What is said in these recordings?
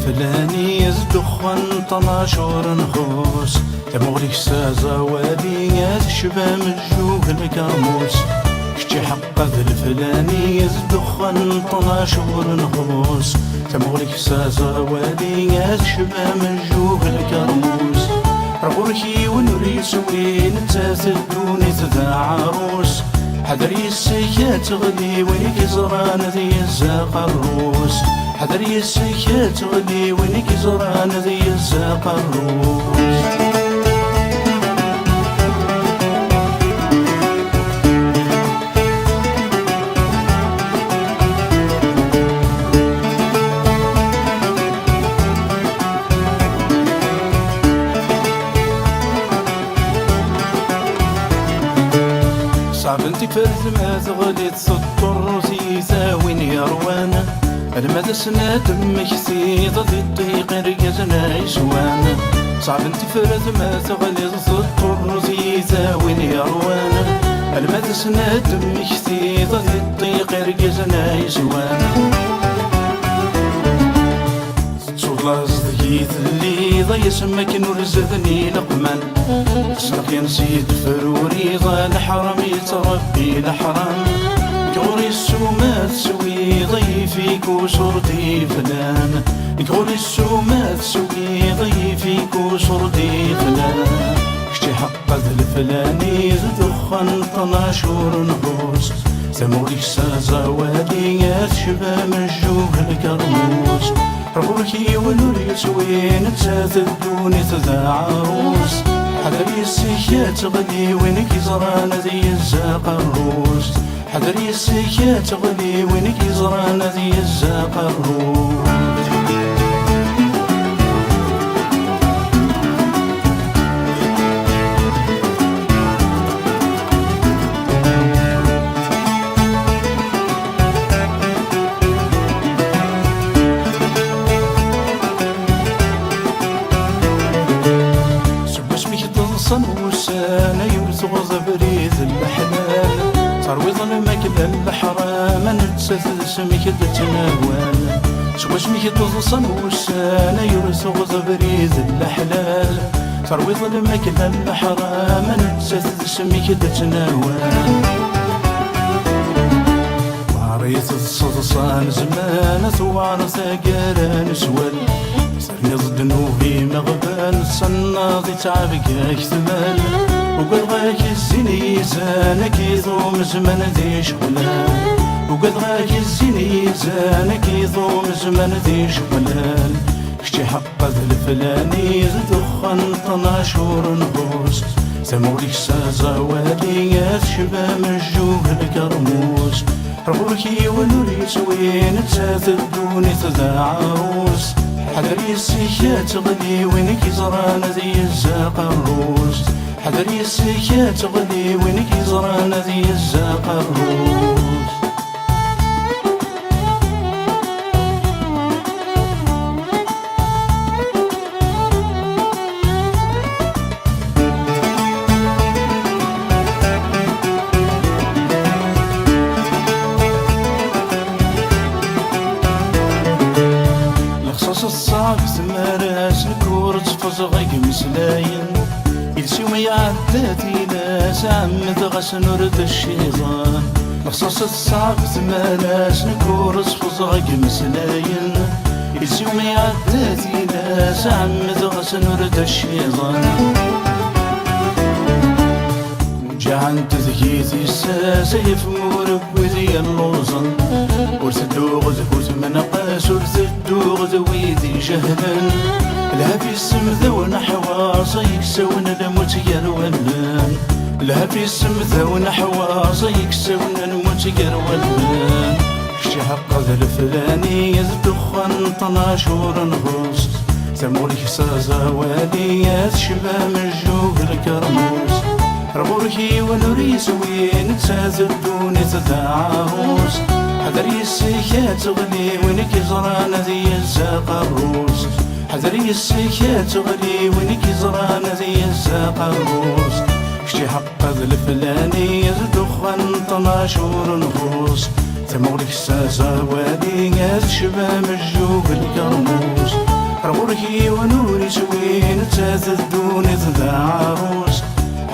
الفلاني يزدخن طناشور نخوس تمغلي سازا وادي شبا مجوه الكرموس كتي حق الفلاني يزدخن طناشور نخوس تمغلي سازا وادي شبا مجوه الكرموس رغوركي ونريس وين تاثدوني تذا عروس حذري السيكات تغلي وينك زران ذي الزاق الروس حذري السيكات تغلي وينك زران ذي الزاق الروس صعب انتي فرد ما تغلي تسطر وزيزا وين يروانا المدى سنة دمك سيضة ذي الطريق رقزنا يسوانا صعب انتي فرد ما تغلي تسطر وزيزا وين يروانا المدى سنة دمك سيضة ذي الطريق رقزنا يسوانا صوت صدقيت اللي ضي سمك نرزدني لقمان سنق نسيت فروري ضا الحرم يتربي الحرام كوري السومات سوي ضيفيك وصرتي فلان كوري السومات سوي ضيفيك وصرتي فلان كشتي حق الفلاني دخن طناشور نغوص ثموري سازا واديات شبا مجوه الكرموس ربوكي ونوريت وين تاثدوني تذا عروس حذري السيكات تغلي وينك زران ذي الزاق الروس حذري السيكات تغلي وينك زران ذي الزاق الروس صنوسانا يوثغ بريد الحلال صار وظلمك للحرام نتسث سمك تتناوال سوى اسمك صنوسانا يوثغ بريد الحلال صار وظلمك للحرام نتسث سمك تتناوال وعريت الصدصان زمان ثوار ثقال نسوال سرني ضد نوبي مغبال صناضي تعبك اكتمال وقال غاك الزيني زانك يضوم زمن ذي شغلان وقال غاك الزيني زانك يضوم زمن ذي شغلان كشتي حق الفلاني دخن طناشور نغوص ثموريك سازا واديات شبا مجوه الكرموس ربوكي ونوريت وين تاثدوني تذا عروس حذري السيكات تغلي وينك زران ذي الزاق الروس حذري السيكات تغلي وينك زران ذي الزاق الروس الصعب ثماراس نكور تفزغيك مسلاين يلسيوم يعداتي لاس عمد غس نرد الشيطان مخصوص الصعب ثماراس نكور تفزغيك مسلاين يلسيوم يعداتي لاس عمد غس نرد الشيطان جعان تذكيتي الساسيف مربي ذي اللوزن ورثدوغ ذكوت منقاس ورثدوغ ذويدي جهلا لها في السمذا ونحواص يكسون الموت يرولان لها في السمذا ونحواص يكسون الموت يرولان كشتي حق ذا الفلاني يدخن طناشور نغوص ثموريك سازا واديات شبا مجوه الكرموس ربوركي ونوري سوين تزدوني تدعوس حذري السكات تغلي وينك زرانا ذي الزاق الروس حذري السكات تغلي وينك زرانا ذي الزاق الروس شتي حق الفلاني دخان 12 نفوس تمغلك الساسا وادي غاز شبا مجوب الكرموس ربوركي ونوري سوين تزدوني تدعوس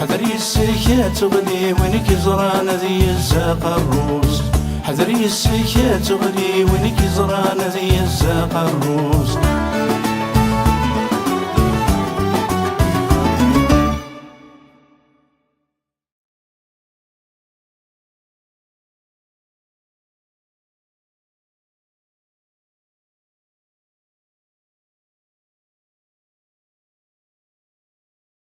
حذري السكات تغلي وينك زرانا ذي الزاق الروس حذري السكات تغلي وينك زرانا ذي الزاق الروس